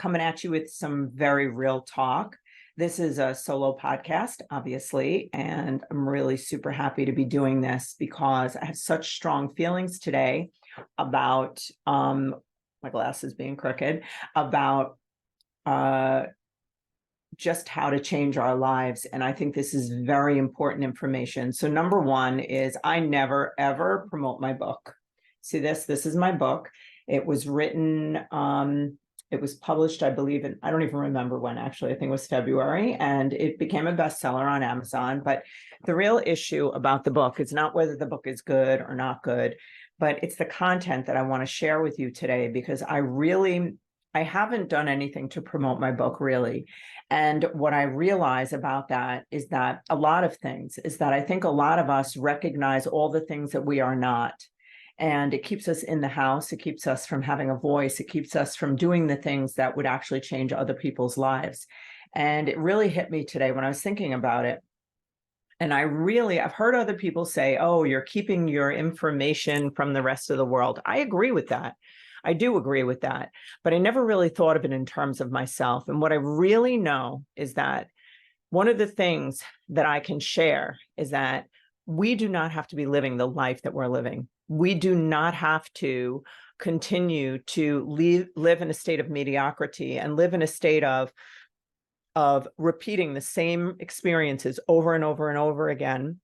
coming at you with some very real talk. This is a solo podcast, obviously, and I'm really super happy to be doing this because I have such strong feelings today about my glasses being crooked, about just how to change our lives. And I think this is very important information. So number one is I never, ever promote my book. See this is my book. It was written, it was published, I believe, I don't even remember when, actually. I think it was February, and it became a bestseller on Amazon. But the real issue about the book is not whether the book is good or not good, but it's the content that I want to share with you today, because I haven't done anything to promote my book, really. And what I realize about that is that a lot of things is that I think a lot of us recognize all the things that we are not. And it keeps us in the house. It keeps us from having a voice. It keeps us from doing the things that would actually change other people's lives. And it really hit me today when I was thinking about it. And I've heard other people say, oh, you're keeping your information from the rest of the world. I agree with that. I do agree with that. But I never really thought of it in terms of myself. And what I really know is that one of the things that I can share is that we do not have to be living the life that we're living. We do not have to continue to live in a state of mediocrity and live in a state of repeating the same experiences over and over and over again,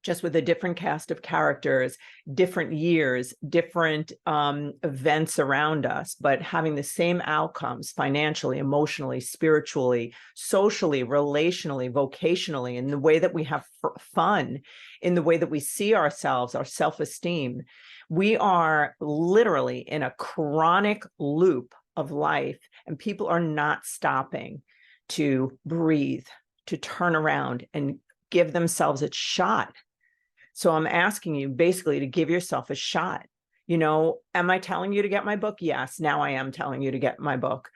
just with a different cast of characters, different years, different events around us, but having the same outcomes financially, emotionally, spiritually, socially, relationally, vocationally, in the way that we have fun, in the way that we see ourselves, our self-esteem. We are literally in a chronic loop of life, and people are not stopping to breathe, to turn around and give themselves a shot. So I'm asking you basically to give yourself a shot. You know, am I telling you to get my book? Yes, now I am telling you to get my book.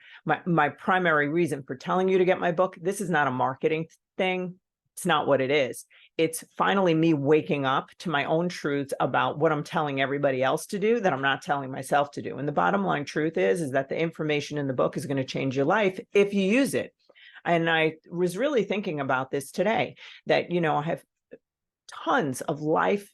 My primary reason for telling you to get my book, this is not a marketing thing. It's not what it is. It's finally me waking up to my own truths about what I'm telling everybody else to do that I'm not telling myself to do. And the bottom line truth is that the information in the book is going to change your life if you use it. And I was really thinking about this today, that, you know, I have tons of life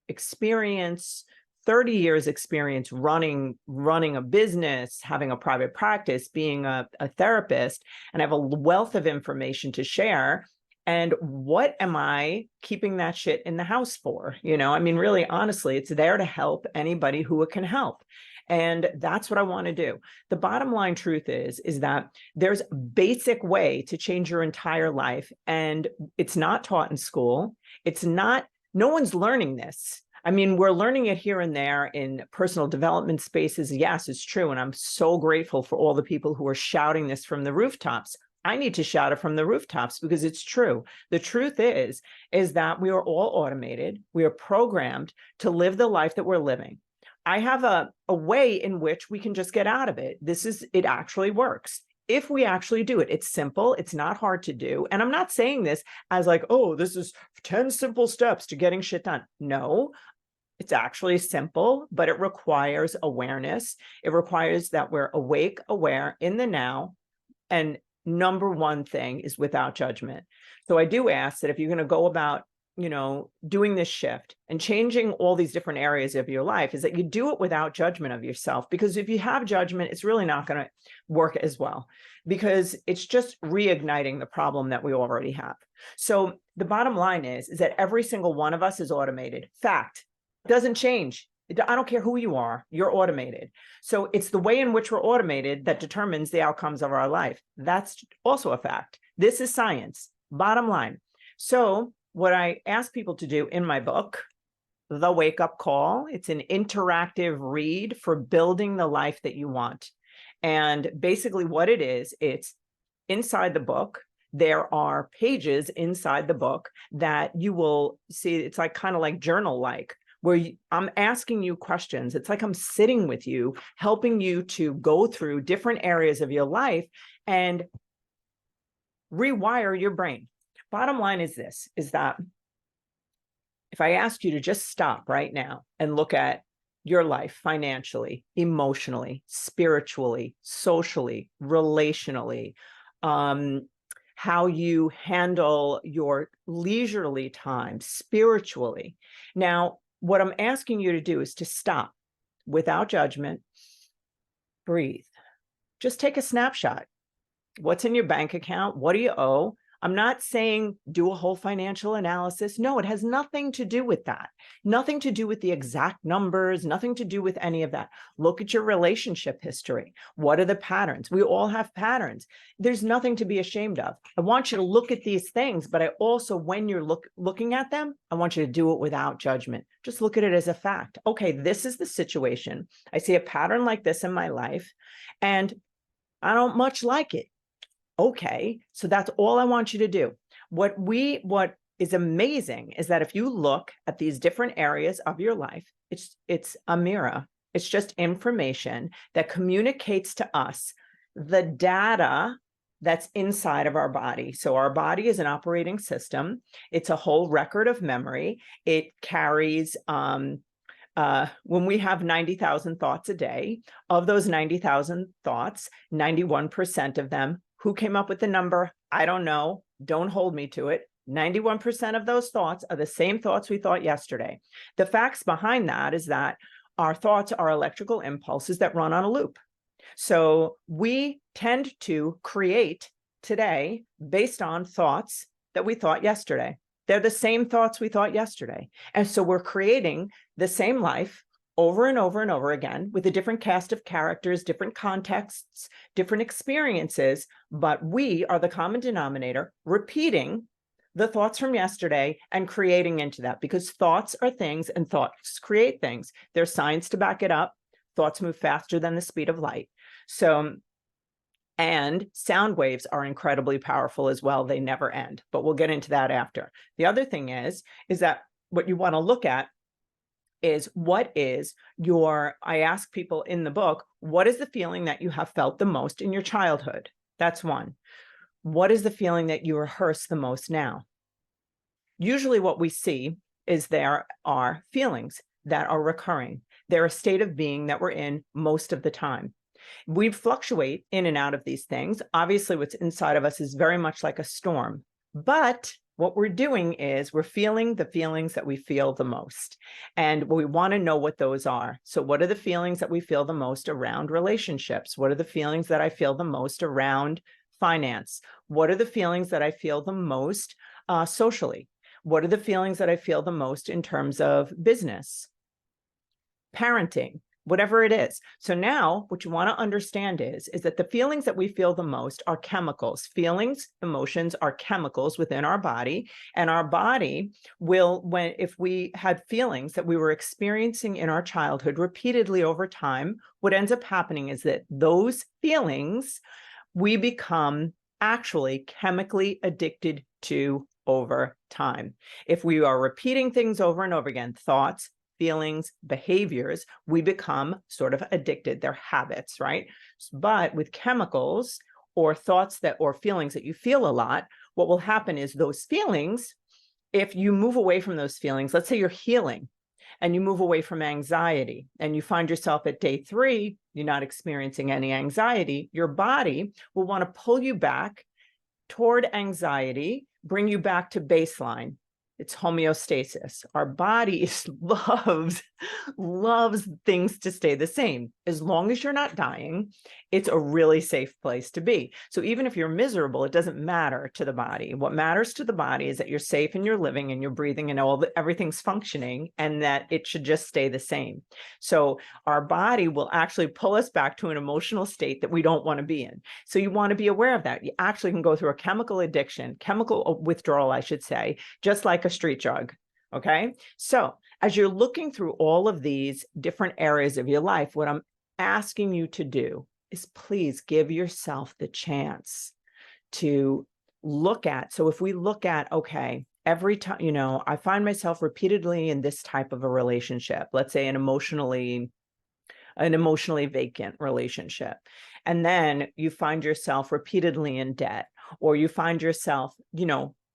experience, 30 years experience running a business, having a private practice, being a therapist, and I have a wealth of information to share. And what am I keeping that shit in the house for? You know, I mean, really, honestly, it's there to help anybody who it can help. And that's what I want to do. The bottom line truth is that there's a basic way to change your entire life. And it's not taught in school. It's not, no one's learning this. I mean, we're learning it here and there in personal development spaces. Yes, it's true. And I'm so grateful for all the people who are shouting this from the rooftops. I need to shout it from the rooftops because it's true. The truth is that we are all automated. We are programmed to live the life that we're living. I have a way in which we can just get out of it. It actually works. If we actually do it, it's simple. It's not hard to do. And I'm not saying this as like, oh, this is 10 simple steps to getting shit done. No, it's actually simple, but it requires awareness. It requires that we're awake, aware, in the now. And number one thing is without judgment. So I do ask that if you're going to go about, you know, doing this shift and changing all these different areas of your life, is that you do it without judgment of yourself. Because if you have judgment, it's really not going to work as well, because it's just reigniting the problem that we already have. So the bottom line is that every single one of us is automated. Fact. It doesn't change. I don't care who you are, you're automated. So it's the way in which we're automated that determines the outcomes of our life. That's also a fact. This is science, bottom line. So what I ask people to do in my book, The Wake Up Call, it's an interactive read for building the life that you want. And basically what it is, it's inside the book. There are pages inside the book that you will see. It's like kind of like journal-like, where I'm asking you questions. It's like I'm sitting with you, helping you to go through different areas of your life and rewire your brain. Bottom line is that if I asked you to just stop right now and look at your life financially, emotionally, spiritually, socially, relationally, how you handle your leisurely time, spiritually. Now, what I'm asking you to do is to stop without judgment, breathe, just take a snapshot. What's in your bank account? What do you owe? I'm not saying do a whole financial analysis. No, it has nothing to do with that. Nothing to do with the exact numbers, nothing to do with any of that. Look at your relationship history. What are the patterns? We all have patterns. There's nothing to be ashamed of. I want you to look at these things, but I also, when you're looking at them, I want you to do it without judgment. Just look at it as a fact. Okay, this is the situation. I see a pattern like this in my life, and I don't much like it. Okay, so that's all I want you to do. What is amazing is that if you look at these different areas of your life, it's a mirror. It's just information that communicates to us the data that's inside of our body. So our body is an operating system. It's a whole record of memory. It carries when we have 90,000 thoughts a day, of those 90,000 thoughts, 91% of them, who came up with the number? I don't know. Don't hold me to it. 91% of those thoughts are the same thoughts we thought yesterday. The facts behind that is that our thoughts are electrical impulses that run on a loop. So we tend to create today based on thoughts that we thought yesterday. They're the same thoughts we thought yesterday. And so we're creating the same life over and over and over again with a different cast of characters, different contexts, different experiences, but we are the common denominator, repeating the thoughts from yesterday and creating into that, because thoughts are things and thoughts create things. There's science to back it up. Thoughts move faster than the speed of light. So, and sound waves are incredibly powerful as well. They never end, but we'll get into that after. The other thing is that what you want to look at is what is I ask people in the book, what is the feeling that you have felt the most in your childhood? That's one. What is the feeling that you rehearse the most now? Usually what we see is there are feelings that are recurring. They're a state of being that we're in most of the time. We fluctuate in and out of these things. Obviously, what's inside of us is very much like a storm, but what we're doing is we're feeling the feelings that we feel the most. And we want to know what those are. So what are the feelings that we feel the most around relationships? What are the feelings that I feel the most around finance? What are the feelings that I feel the most socially? What are the feelings that I feel the most in terms of business, parenting, whatever it is? So now what you want to understand is that the feelings that we feel the most are chemicals. Feelings, emotions are chemicals within our body, and our body will, if we had feelings that we were experiencing in our childhood repeatedly over time, what ends up happening is that those feelings we become actually chemically addicted to over time. If we are repeating things over and over again, thoughts, feelings, behaviors, we become sort of addicted. They're habits, right? But with chemicals or thoughts or feelings that you feel a lot, what will happen is those feelings, if you move away from those feelings, let's say you're healing and you move away from anxiety and you find yourself at day 3, you're not experiencing any anxiety, your body will want to pull you back toward anxiety, bring you back to baseline. It's homeostasis. Our body loves things to stay the same. As long as you're not dying, it's a really safe place to be. So even if you're miserable, it doesn't matter to the body. What matters to the body is that you're safe and you're living and you're breathing and everything's functioning, and that it should just stay the same. So our body will actually pull us back to an emotional state that we don't want to be in. So you want to be aware of that. You actually can go through a chemical withdrawal, I should say, just like a street drug. Okay. So as you're looking through all of these different areas of your life, what I'm asking you to do is please give yourself the chance to look at. So if we look at, okay, every time, I find myself repeatedly in this type of a relationship, let's say an emotionally vacant relationship. And then you find yourself repeatedly in debt, or you find yourself,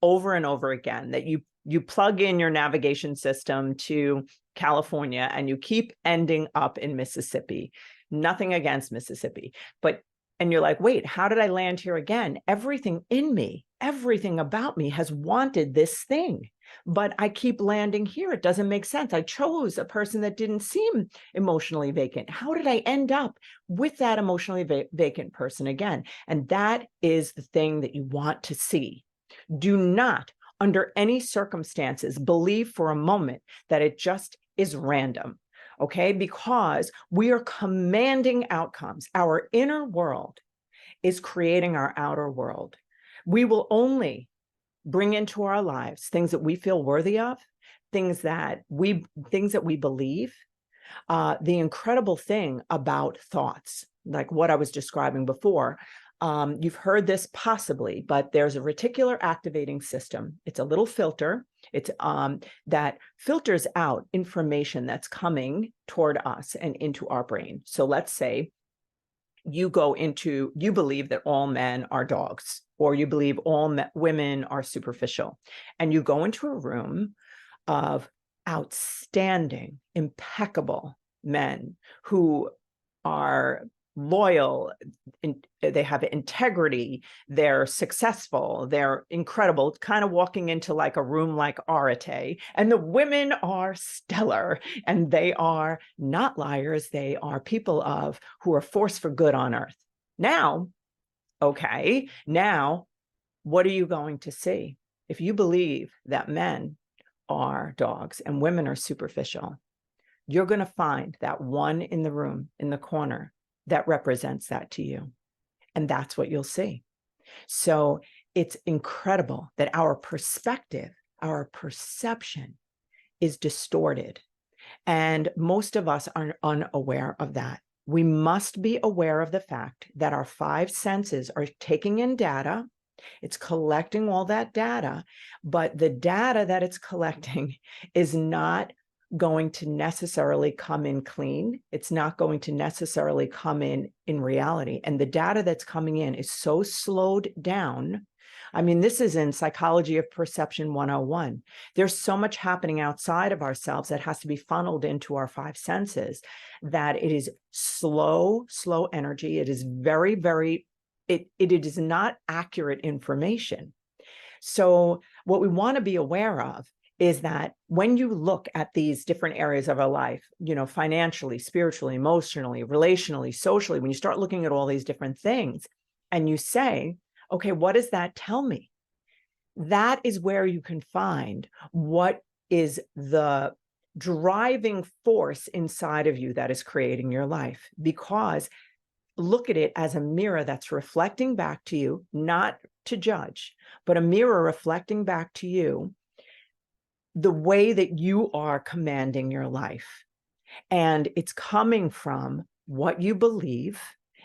over and over again, that you plug in your navigation system to California and you keep ending up in Mississippi. Nothing against Mississippi, and you're like, wait, how did I land here again? Everything in me, everything about me has wanted this thing, but I keep landing here. It doesn't make sense. I chose a person that didn't seem emotionally vacant. How did I end up with that emotionally vacant person again? And that is the thing that you want to see. Do not, under any circumstances, believe for a moment that it just is random. Okay, because we are commanding outcomes. Our inner world is creating our outer world. We will only bring into our lives things that we feel worthy of, things that we believe. The incredible thing about thoughts, like what I was describing before, you've heard this possibly, but there's a reticular activating system. It's a little filter. It's that filters out information that's coming toward us and into our brain. So let's say you believe that all men are dogs, or you believe all women are superficial, and you go into a room of outstanding, impeccable men who are loyal, they have integrity, they're successful, they're incredible, kind of walking into like a room like Arete, and the women are stellar, and they are not liars, they are people who are force for good on earth. Now, okay, now what are you going to see? If you believe that men are dogs and women are superficial, you're going to find that one in the room, in the corner, that represents that to you. And that's what you'll see. So it's incredible that our perspective, our perception is distorted. And most of us are unaware of that. We must be aware of the fact that our five senses are taking in data. It's collecting all that data, but the data that it's collecting is not going to necessarily come in clean. It's not going to necessarily come in reality. And the data that's coming in is so slowed down. I mean, this is in Psychology of Perception 101. There's so much happening outside of ourselves that has to be funneled into our five senses, that it is slow energy. It is very, very, it is not accurate information. So what we want to be aware of is that when you look at these different areas of our life, financially, spiritually, emotionally, relationally, socially, when you start looking at all these different things and you say, okay, what does that tell me? That is where you can find what is the driving force inside of you that is creating your life. Because look at it as a mirror that's reflecting back to you, not to judge, but a mirror reflecting back to you the way that you are commanding your life. And it's coming from what you believe.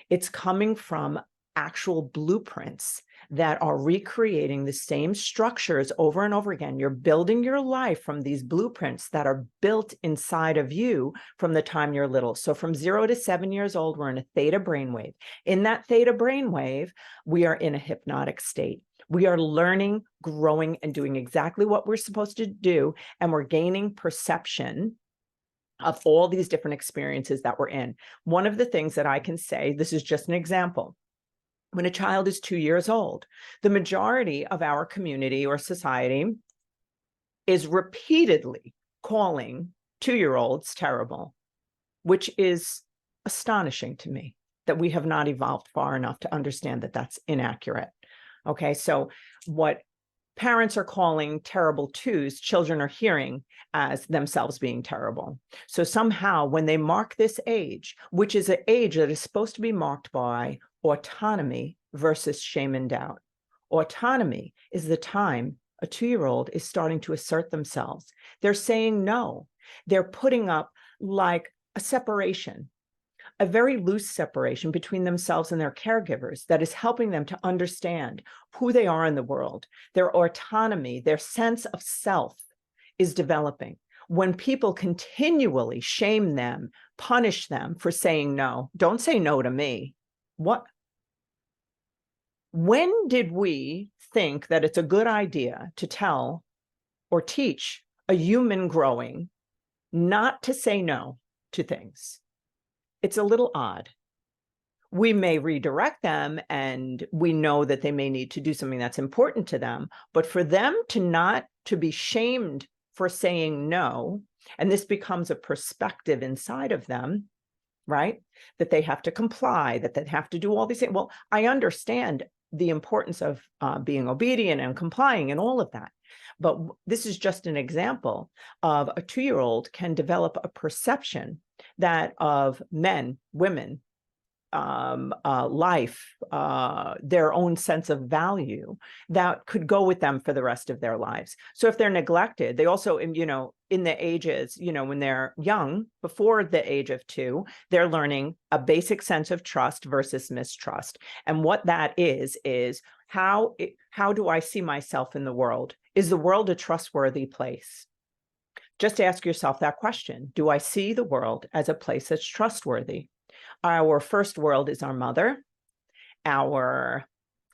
It's coming from actual blueprints that are recreating the same structures over and over again. You're building your life from these blueprints that are built inside of you from the time you're little. So from 0 to 7 years old, we're in a theta brainwave. In that theta brainwave, we are in a hypnotic state. We are learning, growing, and doing exactly what we're supposed to do. And we're gaining perception of all these different experiences that we're in. One of the things that I can say, this is just an example. When a child is 2 years old, the majority of our community or society is repeatedly calling 2-year-olds terrible, which is astonishing to me that we have not evolved far enough to understand that that's inaccurate. Okay, so what parents are calling terrible twos, children are hearing as themselves being terrible. So somehow when they mark this age, which is an age that is supposed to be marked by autonomy versus shame and doubt. Autonomy is the time a 2-year-old is starting to assert themselves. They're saying no. They're putting up like a separation, a very loose separation between themselves and their caregivers that is helping them to understand who they are in the world. Their autonomy, their sense of self is developing. When people continually shame them, punish them for saying no, don't say no to me. What? When did we think that it's a good idea to tell or teach a human growing not to say no to things. It's a little odd. We may redirect them and we know that they may need to do something that's important to them, but for them to not to be shamed for saying no, and this becomes a perspective inside of them, right? That they have to comply, that they have to do all these things. Well, I understand the importance of being obedient and complying and all of that. But this is just an example of a 2-year-old can develop a perception that of men, women, life, their own sense of value that could go with them for the rest of their lives. So if they're neglected, they also, in the ages, when they're young, before the age of 2, they're learning a basic sense of trust versus mistrust. And what that is how do I see myself in the world? Is the world a trustworthy place? Just ask yourself that question. Do I see the world as a place that's trustworthy? Our first world is our mother. Our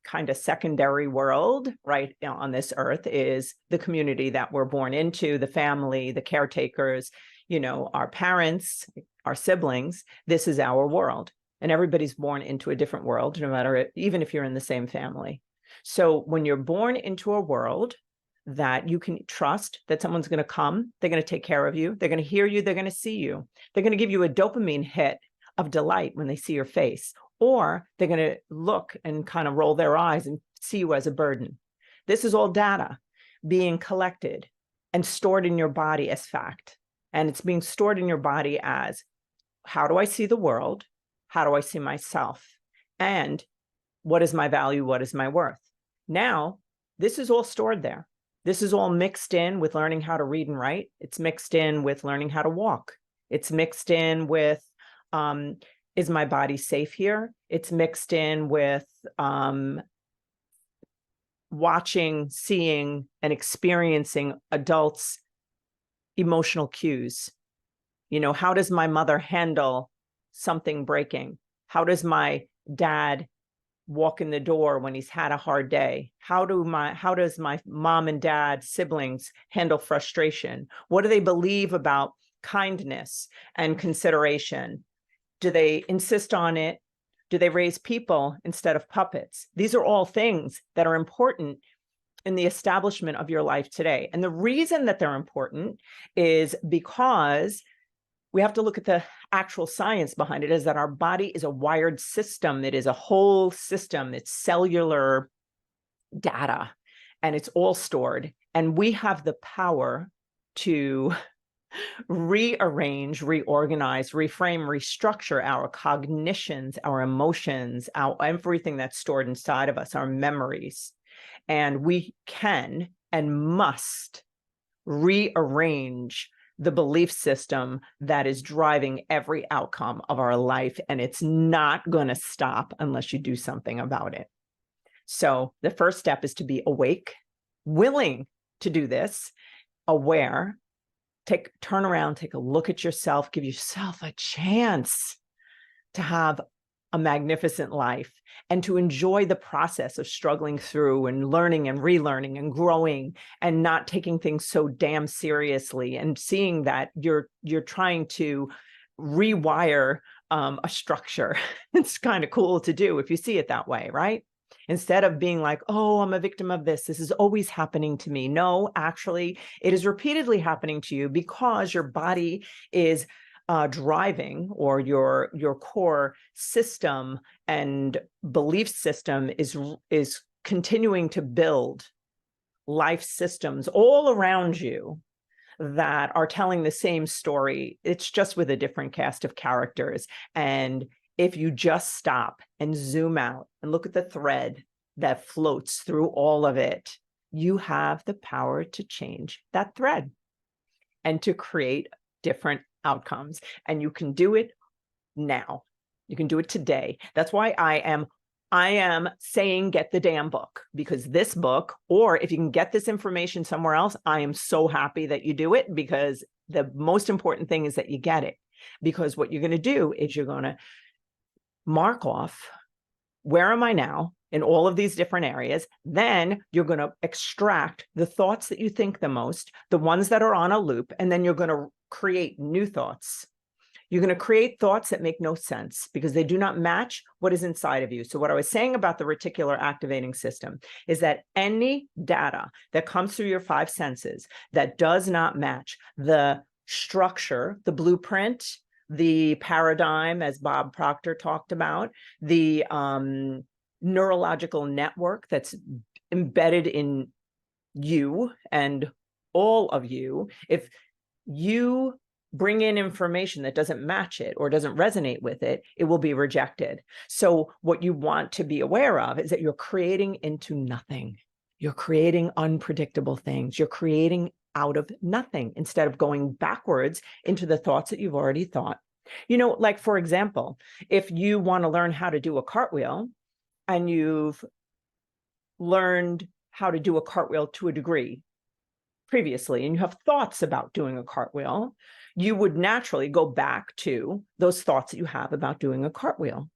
kind of secondary world, right, on this earth is the community that we're born into, the family, the caretakers, our parents, our siblings. This is our world. And everybody's born into a different world, no matter, even if you're in the same family. So when you're born into a world that you can trust that someone's going to come, they're going to take care of you, they're going to hear you, they're going to see you, they're going to give you a dopamine hit of delight when they see your face, or they're going to look and kind of roll their eyes and see you as a burden. This is all data being collected and stored in your body as fact. And it's being stored in your body as, how do I see the world? How do I see myself? And what is my value? What is my worth? Now, this is all stored there. This is all mixed in with learning how to read and write. It's mixed in with learning how to walk. It's mixed in with, is my body safe here? It's mixed in with watching, seeing, and experiencing adults' emotional cues. How does my mother handle something breaking? How does my dad walk in the door when he's had a hard day? How does my mom and dad, siblings handle frustration? What do they believe about kindness and consideration? Do they insist on it? Do they raise people instead of puppets? These are all things that are important in the establishment of your life today. And the reason that they're important is because we have to look at the actual science behind it, is that our body is a wired system. It is a whole system. It's cellular data, and it's all stored. And we have the power to rearrange, reorganize, reframe, restructure our cognitions, our emotions, everything that's stored inside of us, our memories. And we can and must rearrange the belief system that is driving every outcome of our life. And it's not going to stop unless you do something about it. So the first step is to be awake, willing to do this, aware. Turn around, take a look at yourself, give yourself a chance to have a magnificent life and to enjoy the process of struggling through and learning and relearning and growing and not taking things so damn seriously and seeing that you're trying to rewire a structure. It's kind of cool to do if you see it that way, right? Instead of being like, oh, I'm a victim of this. This is always happening to me. No, actually, it is repeatedly happening to you because your body is driving, or your core system and belief system is continuing to build life systems all around you that are telling the same story. It's just with a different cast of characters. And if you just stop and zoom out and look at the thread that floats through all of it, you have the power to change that thread and to create different outcomes. And you can do it now. You can do it today. That's why I am saying get the damn book, because this book, or if you can get this information somewhere else, I am so happy that you do it, because the most important thing is that you get it. Because what you're going to do is you're going to mark off, where am I now in all of these different areas? Then you're going to extract the thoughts that you think the most, the ones that are on a loop, and then you're going to create new thoughts. You're going to create thoughts that make no sense because they do not match what is inside of you. So what I was saying about the reticular activating system is that any data that comes through your five senses that does not match the structure, the blueprint, the paradigm, as Bob Proctor talked about, the neurological network that's embedded in you and all of you, if you bring in information that doesn't match it or doesn't resonate with it, it will be rejected. So what you want to be aware of is that you're creating into nothing. You're creating unpredictable things. You're creating out of nothing instead of going backwards into the thoughts that you've already thought. You know, like, for example, if you want to learn how to do a cartwheel and you've learned how to do a cartwheel to a degree previously, and you have thoughts about doing a cartwheel, you would naturally go back to those thoughts that you have about doing a cartwheel.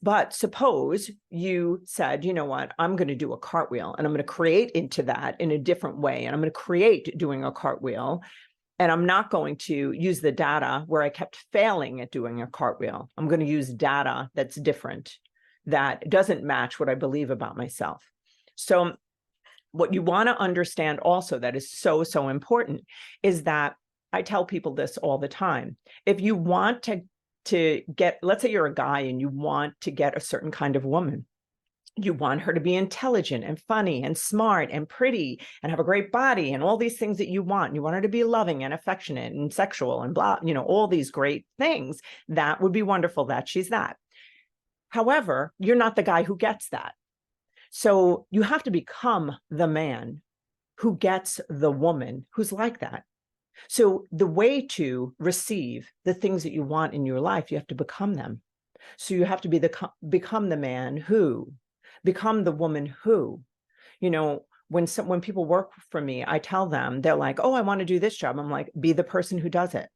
But suppose you said, you know what, I'm going to do a cartwheel and I'm going to create into that in a different way. And I'm going to create doing a cartwheel. And I'm not going to use the data where I kept failing at doing a cartwheel. I'm going to use data that's different, that doesn't match what I believe about myself. So what you want to understand also that is so, so important is that I tell people this all the time. If you want to get, let's say you're a guy and you want to get a certain kind of woman, you want her to be intelligent and funny and smart and pretty and have a great body and all these things that you want. You want her to be loving and affectionate and sexual and blah, you know, all these great things. That would be wonderful that she's that. However, you're not the guy who gets that. So you have to become the man who gets the woman who's like that. So the way to receive the things that you want in your life, you have to become them. So you have to become the man who, become the woman who, you know, when people work for me, I tell them, they're like, oh, I want to do this job. I'm like, be the person who does it.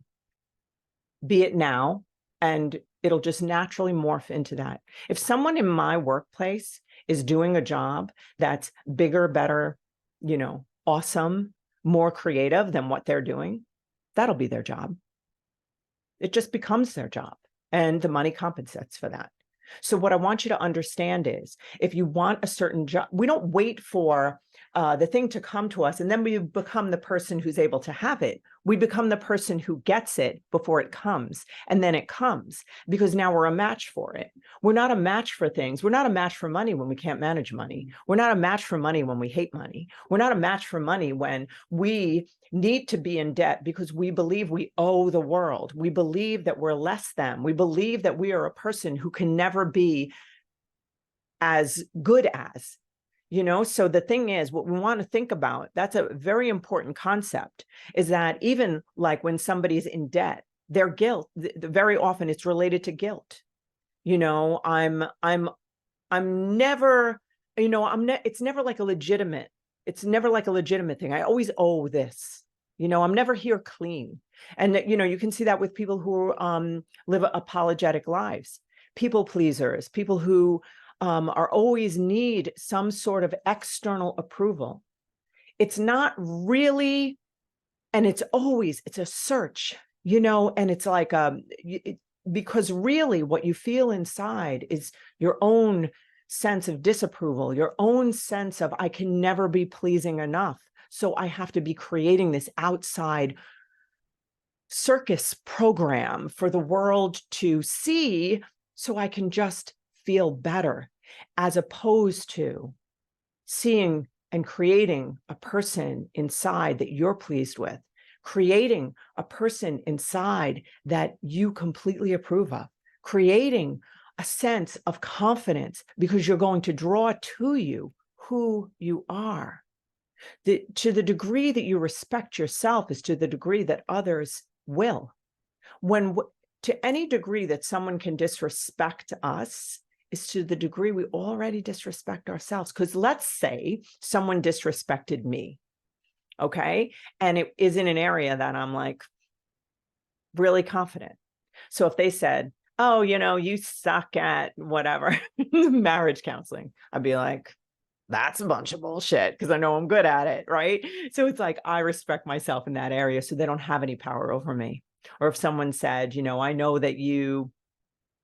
Be it now, and it'll just naturally morph into that. If someone in my workplace is doing a job that's bigger, better, you know, awesome, more creative than what they're doing, that'll be their job. It just becomes their job, and the money compensates for that. So what I want you to understand is, if you want a certain job, we don't wait for the thing to come to us and then we become the person who's able to have it. We become the person who gets it before it comes, and then it comes, because now we're a match for it. We're not a match for things. We're not a match for money when we can't manage money. We're not a match for money when we hate money. We're not a match for money when we need to be in debt because we believe we owe the world. We believe that we're less than. We believe that we are a person who can never be as good as. You know, so the thing is, what we want to think about, that's a very important concept, is that even like when somebody's in debt, their guilt, very often it's related to guilt. You know, I'm never, you know, it's never like a legitimate, it's never like a legitimate thing. I always owe this, you know, I'm never here clean. And, you know, you can see that with people who live apologetic lives, people pleasers, people who are always need some sort of external approval. It's not really, and it's a search, you know, and it's like, because really what you feel inside is your own sense of disapproval, your own sense of, I can never be pleasing enough. So I have to be creating this outside circus program for the world to see so I can just feel better, as opposed to seeing and creating a person inside that you're pleased with, creating a person inside that you completely approve of, creating a sense of confidence because you're going to draw to you who you are. To the degree that you respect yourself is to the degree that others will. To any degree that someone can disrespect us is to the degree we already disrespect ourselves. Because let's say someone disrespected me, okay? And it is in an area that I'm like really confident. So if they said, oh, you know, you suck at whatever, marriage counseling, I'd be like, that's a bunch of bullshit because I know I'm good at it, right? So it's like I respect myself in that area so they don't have any power over me. Or if someone said, I know that you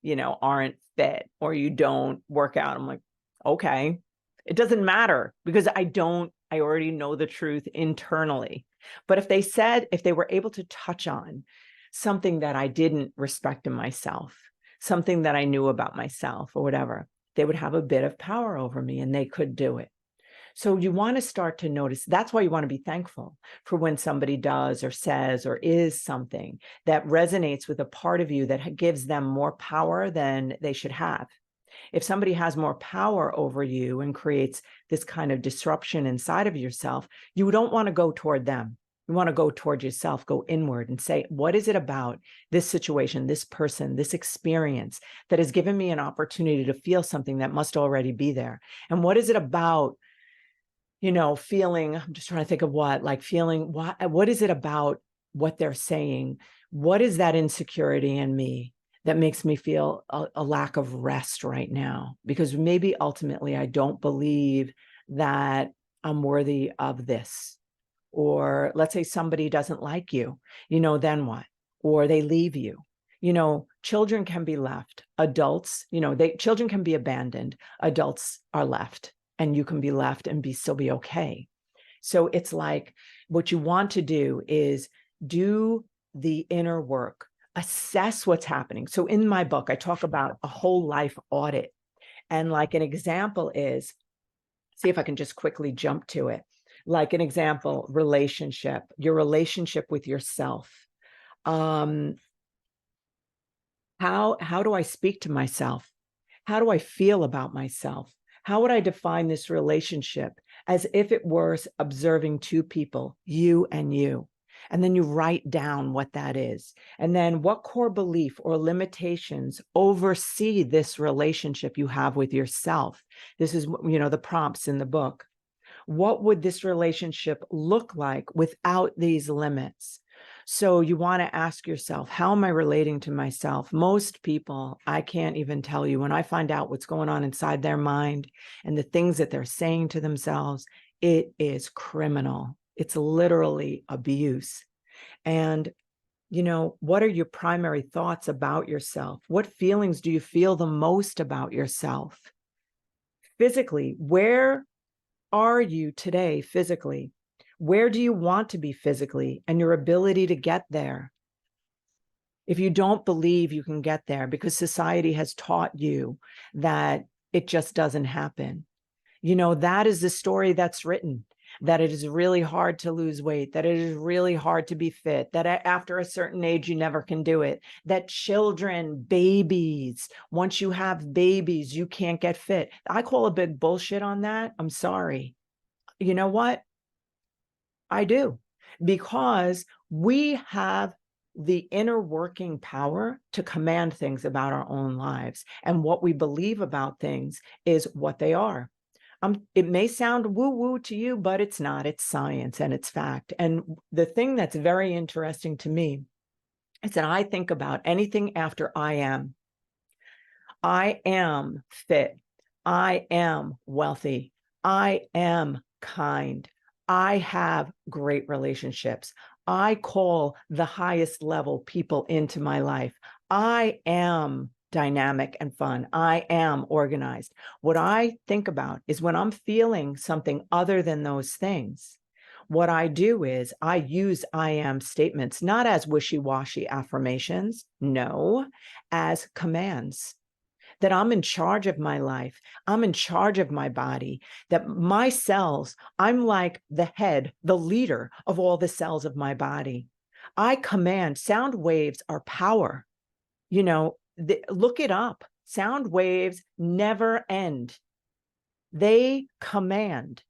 aren't fit or you don't work out, I'm like, okay, it doesn't matter because I already know the truth internally. But if they were able to touch on something that I didn't respect in myself, something that I knew about myself or whatever, they would have a bit of power over me and they could do it. So you want to start to notice, that's why you want to be thankful for when somebody does or says or is something that resonates with a part of you that gives them more power than they should have. If somebody has more power over you and creates this kind of disruption inside of yourself, you don't want to go toward them. You want to go toward yourself, go inward and say, what is it about this situation, this person, this experience that has given me an opportunity to feel something that must already be there? And what is it about, feeling, I'm just trying to think of what is it about what they're saying? What is that insecurity in me that makes me feel a lack of rest right now? Because maybe ultimately I don't believe that I'm worthy of this. Or let's say somebody doesn't like you, then what? Or they leave you. Children can be left. Adults, children can be abandoned. Adults are left, and you can be left and still be okay. So it's like what you want to do is do the inner work, assess what's happening. So in my book, I talk about a whole life audit. And like an example is, see if I can just quickly jump to it. Like an example, your relationship with yourself. How do I speak to myself? How do I feel about myself? How would I define this relationship as if it were observing two people, you and you? And then you write down what that is. And then what core belief or limitations oversee this relationship you have with yourself? This is, the prompts in the book. What would this relationship look like without these limits? So you want to ask yourself, how am I relating to myself? Most people, I can't even tell you, when I find out what's going on inside their mind and the things that they're saying to themselves, it is criminal. It's literally abuse. And, what are your primary thoughts about yourself? What feelings do you feel the most about yourself? Physically, where are you today physically? Where do you want to be physically and your ability to get there? If you don't believe you can get there because society has taught you that it just doesn't happen, that is the story that's written, that it is really hard to lose weight, that it is really hard to be fit, that after a certain age, you never can do it, that babies, once you have babies, you can't get fit. I call a big bullshit on that. I'm sorry. You know what? I do, because we have the inner working power to command things about our own lives. And what we believe about things is what they are. It may sound woo-woo to you, but it's not. It's science and it's fact. And the thing that's very interesting to me is that I think about anything after I am fit. I am wealthy. I am kind. I have great relationships. I call the highest level people into my life. I am dynamic and fun. I am organized. What I think about is when I'm feeling something other than those things, what I do is I use I am statements, not as wishy-washy affirmations, no, as commands. That I'm in charge of my life. I'm in charge of my body, that my cells, I'm like the head, the leader of all the cells of my body. I command. Sound waves are power. Look it up. Sound waves never end. They command.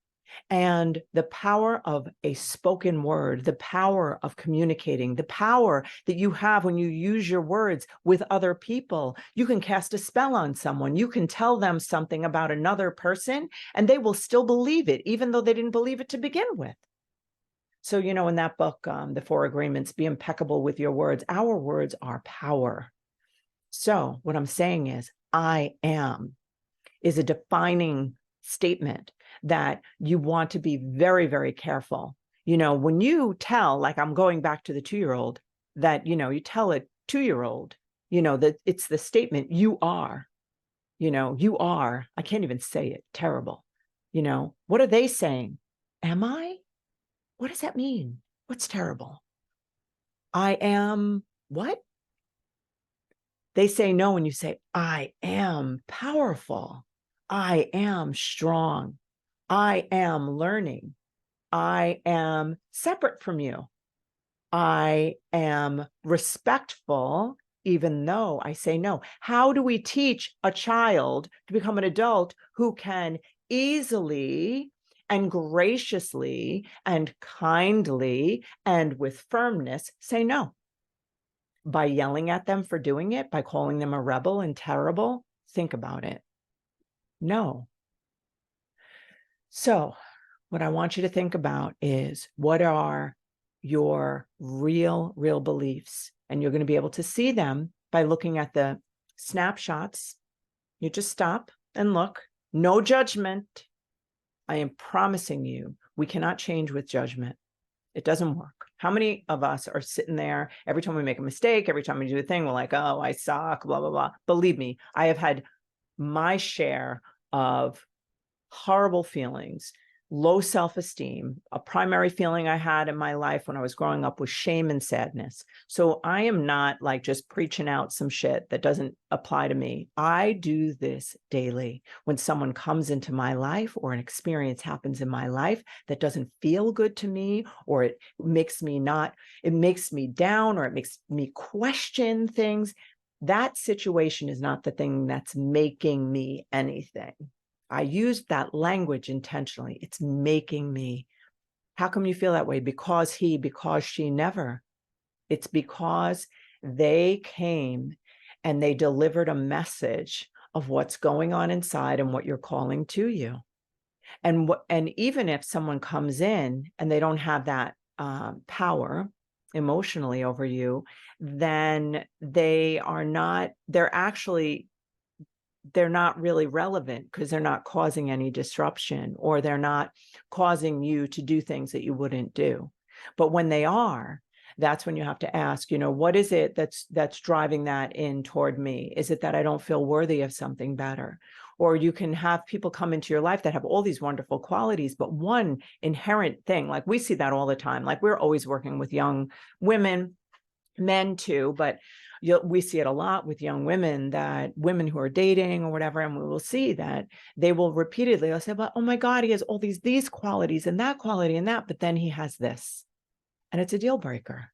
And the power of a spoken word, the power of communicating, the power that you have when you use your words with other people. You can cast a spell on someone. You can tell them something about another person and they will still believe it, even though they didn't believe it to begin with. So, in that book, The 4 Agreements, be impeccable with your words. Our words are power. So what I'm saying is, I am is a defining statement that you want to be very, very careful. You know, when you tell, like I'm going back to the 2-year-old, that, you know, you tell a 2-year-old, you know, that it's the statement, you are, you know, you are, I can't even say it, terrible. You know, what are they saying? Am I? What does that mean? What's terrible? I am what? They say no when you say, I am powerful. I am strong. I am learning. I am separate from you. I am respectful, even though I say no. How do we teach a child to become an adult who can easily and graciously and kindly and with firmness say no? By yelling at them for doing it, by calling them a rebel and terrible? Think about it. No. So what I want you to think about is, what are your real beliefs? And you're going to be able to see them by looking at the snapshots. You just stop and look. No judgment. I am promising you, we cannot change with judgment. It doesn't work. How many of us are sitting there every time we make a mistake, every time we do a thing, we're like, oh, I suck, blah, blah, blah. Believe me, I have had my share of horrible feelings, low self-esteem. A primary feeling I had in my life when I was growing up was shame and sadness. So I am not like just preaching out some shit that doesn't apply to me. I do this daily. When someone comes into my life or an experience happens in my life that doesn't feel good to me, or it makes me down, or it makes me question things, that situation is not the thing that's making me anything. I used that language intentionally. It's making me. How come you feel that way? Because he, because she, never. It's because they came and they delivered a message of what's going on inside and what you're calling to you. And even if someone comes in and they don't have that power emotionally over you, then they're not really relevant, because they're not causing any disruption, or they're not causing you to do things that you wouldn't do. But when they are, that's when you have to ask, you know, what is it that's driving that in toward me? Is it that I don't feel worthy of something better? Or you can have people come into your life that have all these wonderful qualities, but one inherent thing, like we see that all the time, like we're always working with young women, men too, but we see it a lot with young women, that women who are dating or whatever, and we will see that they will repeatedly, they'll say, but oh my God, he has all these qualities and that quality and that, but then he has this, and it's a deal breaker.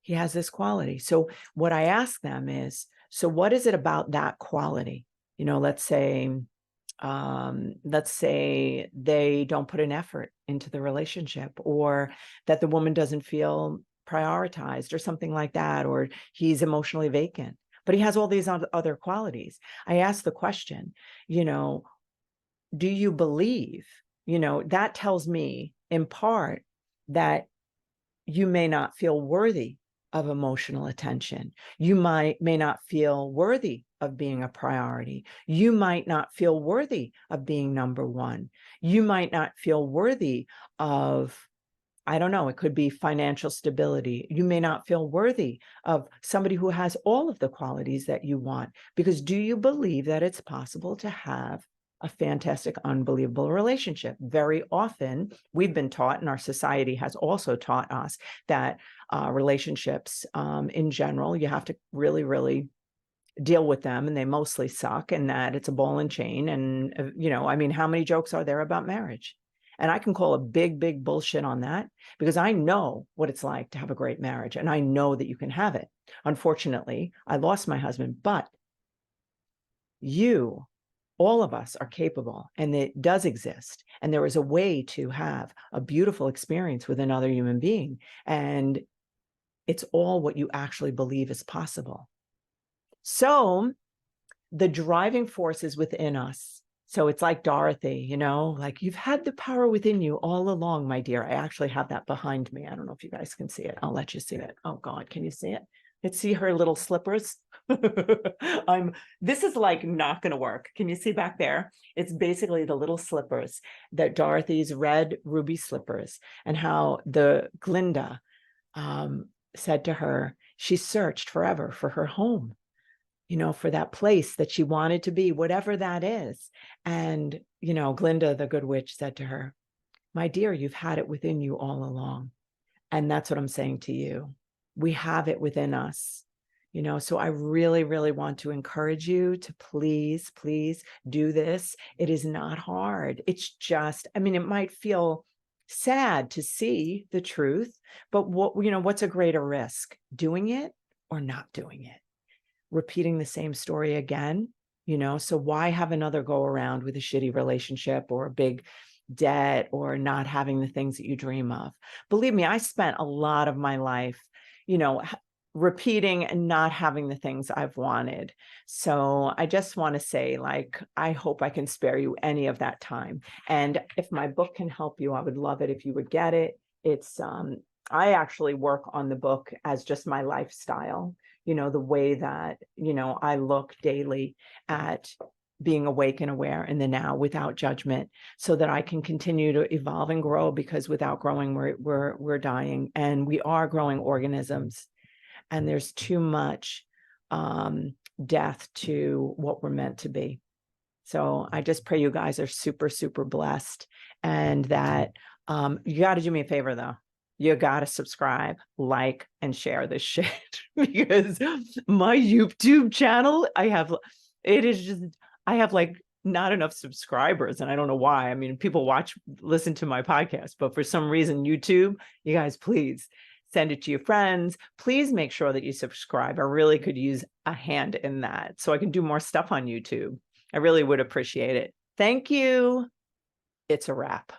He has this quality. So what I ask them is, so what is it about that quality? You know, let's say they don't put an effort into the relationship, or that the woman doesn't feel prioritized or something like that, or he's emotionally vacant, but he has all these other qualities. I ask the question, you know, do you believe, you know, that tells me in part that you may not feel worthy of emotional attention. You may not feel worthy of being a priority. You might not feel worthy of being number one. You might not feel worthy of, I don't know, it could be financial stability. You may not feel worthy of somebody who has all of the qualities that you want, because do you believe that it's possible to have a fantastic, unbelievable relationship? Very often we've been taught, and our society has also taught us, that relationships in general, you have to really, really deal with them, and they mostly suck, and that it's a ball and chain. And, you know, I mean, how many jokes are there about marriage? And I can call a big bullshit on that, because I know what it's like to have a great marriage, and I know that you can have it. Unfortunately, I lost my husband, but all of us are capable, and it does exist. And there is a way to have a beautiful experience with another human being. And it's all what you actually believe is possible. So the driving force is within us. So it's like Dorothy, you know, like, you've had the power within you all along, my dear. I actually have that behind me. I don't know if you guys can see it. I'll let you see it. Oh God, can you see it? Let's see her little slippers. This is like not going to work. Can you see back there? It's basically the little slippers that Dorothy's red ruby slippers, and how the Glinda said to her, she searched forever for her home, for that place that she wanted to be, whatever that is. And, Glinda, the good witch, said to her, my dear, you've had it within you all along. And that's what I'm saying to you. We have it within us, so I really, really want to encourage you to please, please do this. It is not hard. It's just, it might feel sad to see the truth, but what's a greater risk, doing it or not doing it? Repeating the same story again, so why have another go around with a shitty relationship or a big debt or not having the things that you dream of? Believe me, I spent a lot of my life, repeating and not having the things I've wanted. So I just want to say, I hope I can spare you any of that time. And if my book can help you, I would love it if you would get it. It's, I actually work on the book as just my lifestyle, the way that, I look daily at being awake and aware in the now without judgment, so that I can continue to evolve and grow, because without growing, we're dying, and we are growing organisms, and there's too much death to what we're meant to be. So I just pray you guys are super, super blessed, and that you got to do me a favor though. You got to subscribe, like, and share this shit because my YouTube channel, I have like not enough subscribers, and I don't know why. People listen to my podcast, but for some reason, YouTube, you guys, please send it to your friends. Please make sure that you subscribe. I really could use a hand in that so I can do more stuff on YouTube. I really would appreciate it. Thank you. It's a wrap.